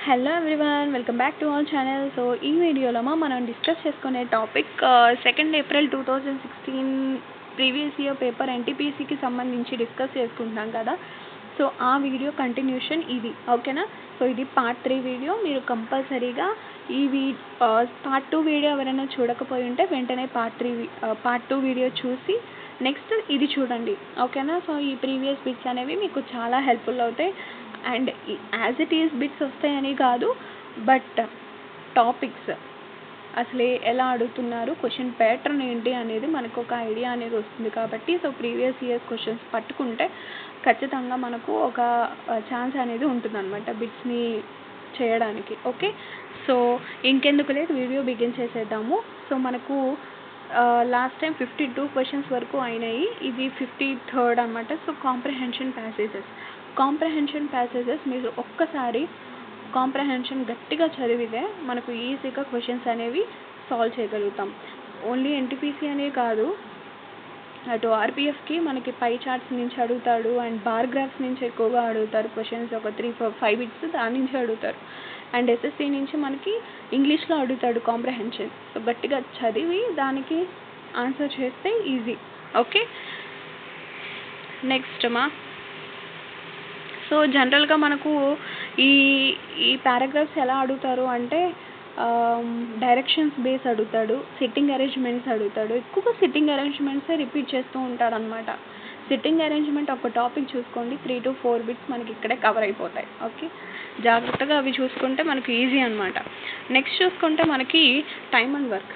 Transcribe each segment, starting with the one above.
Hello everyone, welcome back to our channel. So ఈ వీడియోలో మనం డిస్కస్ చేసుకునే topic 2 April 2016 previous year paper ఎన్టీపీసీకి సంబంధించి డిస్కస్ చేసుకుంటున్నాం కదా. సో ఆ వీడియో కంటిన్యూషన్ ఇది, ఓకేనా. సో ఇది పార్ట్ 3 వీడియో. మీరు కంపల్సరీగా ఈ పార్ట్ 2 వీడియో ఎవరైనా చూడకపోయి ఉంటే వెంటనే పార్ట్ 2 వీడియో చూసి నెక్స్ట్ ఇది చూడండి, ఓకేనా. సో ఈ ప్రీవియస్ బిట్స్ అనేవి మీకు చాలా హెల్ప్ఫుల్ అవుతాయి. And as it is bits వస్తాయని కాదు, బట్ టాపిక్స్ అసలు ఎలా అడుగుతున్నారు, క్వశ్చన్ ప్యాటర్న్ ఏంటి అనేది మనకు ఒక ఐడియా అనేది వస్తుంది. కాబట్టి సో ప్రీవియస్ ఇయర్స్ క్వశ్చన్స్ పట్టుకుంటే ఖచ్చితంగా మనకు ఒక ఛాన్స్ అనేది ఉంటుందన్నమాట బిట్స్ని చేయడానికి. ఓకే, సో ఇంకెందుకు లేదు, వీడియో బిగిన్ చేసేద్దాము. సో మనకు లాస్ట్ టైం 52 క్వశ్చన్స్ వరకు అయినాయి. ఇది 53rd అనమాట. సో కాంప్రహెన్షన్ ప్యాసేజెస్ మీరు ఒక్కసారి కాంప్రహెన్షన్ గట్టిగా చదివితే మనకు ఈజీగా క్వశ్చన్స్ అనేవి సాల్వ్ చేయగలుగుతాం. ఓన్లీ ఎన్టీపీసీ అనే కాదు, అటు ఆర్పిఎఫ్కి మనకి పై చార్ట్స్ నుంచి అడుగుతాడు, అండ్ బార్ గ్రాఫ్స్ నుంచి ఎక్కువగా అడుగుతారు క్వశ్చన్స్. ఒక 3-4-5 బిట్స్ దాని నుంచి అడుగుతారు. అండ్ ఎస్ఎస్సి నుంచి మనకి ఇంగ్లీష్లో అడుగుతాడు కాంప్రహెన్షన్. సో గట్టిగా చదివి దానికి ఆన్సర్ చేస్తే ఈజీ. ఓకే, నెక్స్ట్ సో జనరల్గా మనకు ఈ పారాగ్రాఫ్స్ ఎలా అడుగుతారు అంటే డైరెక్షన్స్ బేస్ అడుగుతాడు, సిట్టింగ్ అరేంజ్మెంట్స్ అడుగుతాడు. ఎక్కువగా సిట్టింగ్ అరేంజ్మెంట్సే రిపీట్ చేస్తూ ఉంటాడు అనమాట. సిట్టింగ్ అరేంజ్మెంట్ ఒక టాపిక్ చూసుకోండి, 3-4 బిట్స్ మనకి ఇక్కడే కవర్ అయిపోతాయి. ఓకే, జాగ్రత్తగా అవి చూసుకుంటే మనకి ఈజీ అనమాట. నెక్స్ట్ చూసుకుంటే మనకి టైమ్ అండ్ వర్క్,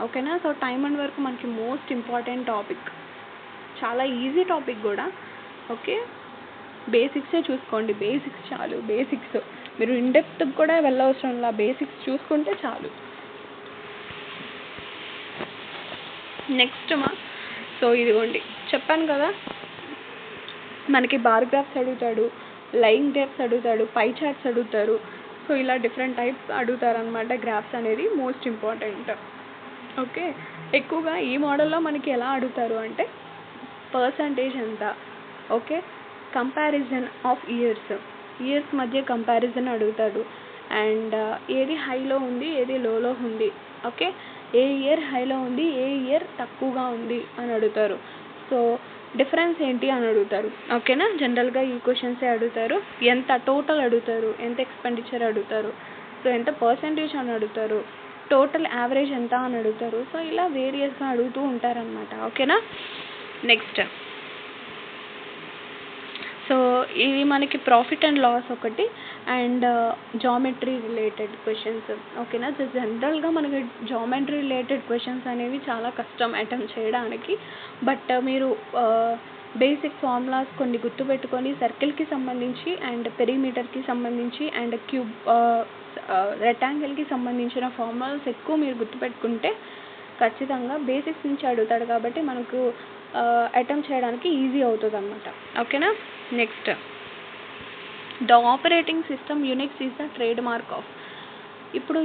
ఓకేనా. సో టైమ్ అండ్ వర్క్ మనకి మోస్ట్ ఇంపార్టెంట్ టాపిక్, చాలా ఈజీ టాపిక్ కూడా. ఓకే, బేసిక్సే చూసుకోండి, బేసిక్స్ చాలు. బేసిక్స్ మీరు ఇన్డెప్త్ కూడా వెళ్ళవసరంలా, బేసిక్స్ చూసుకుంటే చాలు. నెక్స్ట్ సో ఇదిగోండి చెప్పాను కదా, మనకి బార్ గ్రాఫ్స్ అడుగుతాడు, లైన్ గ్రాఫ్స్ అడుగుతాడు, పై చార్ట్స్ అడుగుతారు. సో ఇలా డిఫరెంట్ టైప్స్ అడుగుతారు అనమాట. గ్రాఫ్స్ అనేది మోస్ట్ ఇంపార్టెంట్. ఓకే, ఎక్కువగా ఈ మోడల్లో మనకి ఎలా అడుగుతారు అంటే పర్సంటేజ్ ఎంత, ఓకే, కంపారిజన్ ఆఫ్ ఇయర్స్ మధ్య కంపారిజన్ అడుగుతాడు. అండ్ ఏది హైలో ఉంది, ఏది లోలో ఉంది, ఓకే, ఏ ఇయర్ హైలో ఉంది, ఏ ఇయర్ తక్కువగా ఉంది అని అడుగుతారు. సో డిఫరెన్స్ ఏంటి అని అడుగుతారు, ఓకేనా. జనరల్గా ఈ క్వశ్చన్సే అడుగుతారు. ఎంత టోటల్ అడుగుతారు, ఎంత ఎక్స్పెండిచర్ అడుగుతారు, సో ఎంత పర్సంటేజ్ అని అడుగుతారు, టోటల్ యావరేజ్ ఎంత అని అడుగుతారు. సో ఇలా వేరియస్గా అడుగుతూ ఉంటారనమాట, ఓకేనా. నెక్స్ట్ సో ఇది మనకి ప్రాఫిట్ అండ్ లాస్ ఒకటి, అండ్ జామెట్రీ రిలేటెడ్ క్వశ్చన్స్, ఓకేనా. సో జనరల్గా మనకి జామెట్రీ రిలేటెడ్ క్వశ్చన్స్ అనేవి చాలా కష్టం అటెంప్ట్ చేయడానికి. బట్ మీరు బేసిక్ ఫార్ములాస్ కొన్ని గుర్తుపెట్టుకొని సర్కిల్కి సంబంధించి, అండ్ పెరిమీటర్కి సంబంధించి, అండ్ క్యూబ్ రెక్టాంగిల్కి సంబంధించిన ఫార్ములాస్ ఎక్కువ మీరు గుర్తుపెట్టుకుంటే ఖచ్చితంగా బేసిక్స్ నుంచి అడుగుతాడు కాబట్టి మనకు అటెంప్ట్ చేయడానికి ఈజీ అవుతుంది అనమాట, ఓకేనా. Next the operating system Unix is the trade mark of. ఇప్పుడు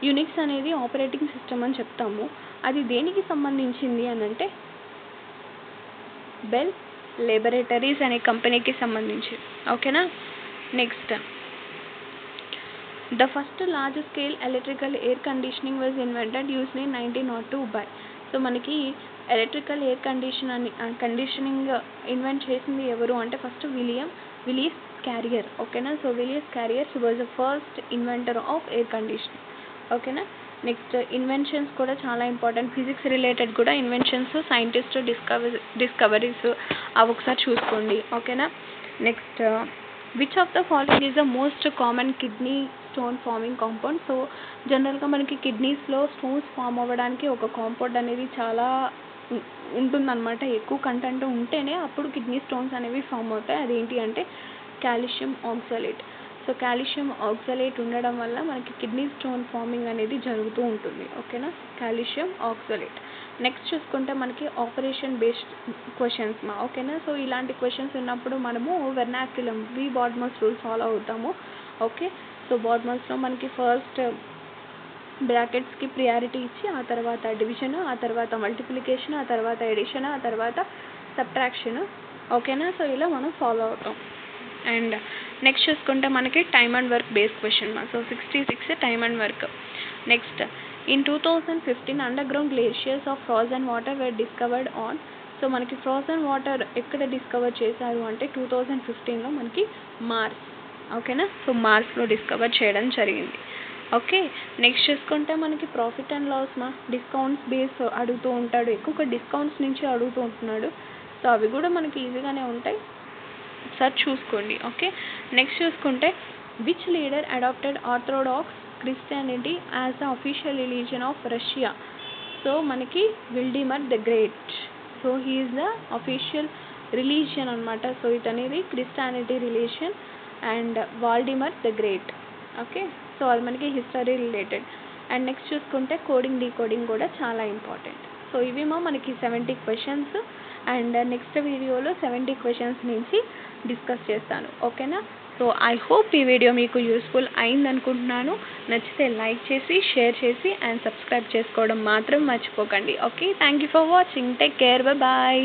యునిక్స్ అనేది ఆపరేటింగ్ సిస్టమ్ అని చెప్తాము. అది దేనికి సంబంధించింది అని అంటే బెల్ లాబొరేటరీస్ అనే కంపెనీకి సంబంధించి, ఓకేనా. Next the first large scale electrical air conditioning was invented used in 1902 by. So మనకి ఎలక్ట్రికల్ ఎయిర్ కండిషనింగ్ ఇన్వెంట్ చేసింది ఎవరు అంటే ఫస్ట్ విలియస్ క్యారియర్, ఓకేనా. So Willis Carrier was the first inventor of air conditioning, ఓకేనా. Next inventions కూడా చాలా important. Physics related కూడా inventions, scientist discoveries అవి ఒకసారి చూసుకోండి, ఓకేనా. Next which of the following is the most common kidney stone forming compound. So జనరల్గా మనకి కిడ్నీస్లో స్టోన్స్ ఫామ్ అవ్వడానికి ఒక కాంపౌండ్ అనేది చాలా ఉంటుందన్నమాట. ఎక్కువ కంటెంట్ ఉంటేనే అప్పుడు కిడ్నీ స్టోన్స్ అనేవి ఫామ్ అవుతాయి. అదేంటి అంటే calcium oxalate. So calcium oxalate ఉండడం వల్ల మనకి కిడ్నీ స్టోన్ ఫార్మింగ్ అనేది జరుగుతూ ఉంటుంది, ఓకేనా. Calcium oxalate. నెక్స్ట్ చూసుకుంటే మనకి ఆపరేషన్ బేస్డ్ క్వశ్చన్స్ ఓకేనా. సో ఇలాంటి క్వశ్చన్స్ ఉన్నప్పుడు మనము వెర్నాక్యులం బాడ్మస్ రూల్ ఫాలో అవుతాము, ఓకే. సో బాడ్మస్లో మనకి ఫస్ట్ బ్రాకెట్స్కి ప్రియారిటీ ఇచ్చి ఆ తర్వాత డివిజన్, ఆ తర్వాత మల్టిప్లికేషన్, ఆ తర్వాత ఎడిషన్, ఆ తర్వాత సబ్ట్రాక్షన్, ఓకేనా. సో ఇలా మనం ఫాలో అవుతాం. అండ్ నెక్స్ట్ చూసుకుంటే మనకి time and work based question so 66 time and work. Next in 2015 under ground glaciers of frozen water were discovered on. So మనకి ఫ్రోజన్ వాటర్ ఎక్కడ డిస్కవర్ చేశారు అంటే 2015లో మనకి మార్స్. ఓకేనా, సో మార్స్లో డిస్కవర్ చేయడం జరిగింది. ఓకే, నెక్స్ట్ చూసుకుంటే మనకి profit and loss discounts base అడుగుతూ ఉంటాడు, ఎక్కువగా డిస్కౌంట్స్ నుంచి అడుగుతూ ఉంటున్నాడు. సో అవి కూడా మనకి ఈజీగానే ఉంటాయి, ఒకసారి చూసుకోండి. ఓకే, నెక్స్ట్ చూసుకుంటే which leader adopted orthodox Christianity as the official religion of Russia. So మనకి Vladimir the great. So he is the official religion అనమాట. సో ఇతనేది Christianity religion and Vladimir the great. Okay, so అది మనకి history related. And next చూసుకుంటే coding decoding కూడా చాలా important. So ఇవేమో మనకి 70 క్వశ్చన్స్ అండ్ నెక్స్ట్ వీడియోలో 70 క్వశ్చన్స్ నుంచి డిస్కస్ చేస్తాను. ఓకేనా, సో ఐ హోప్ ఈ వీడియో మీకు యూస్ఫుల్ అయింది అనుకుంటున్నాను. నచ్చితే లైక్ చేసి షేర్ చేసి అండ్ సబ్స్క్రైబ్ చేసుకోవడం మాత్రం మర్చిపోకండి. Okay, thank you for watching. Take care, bye.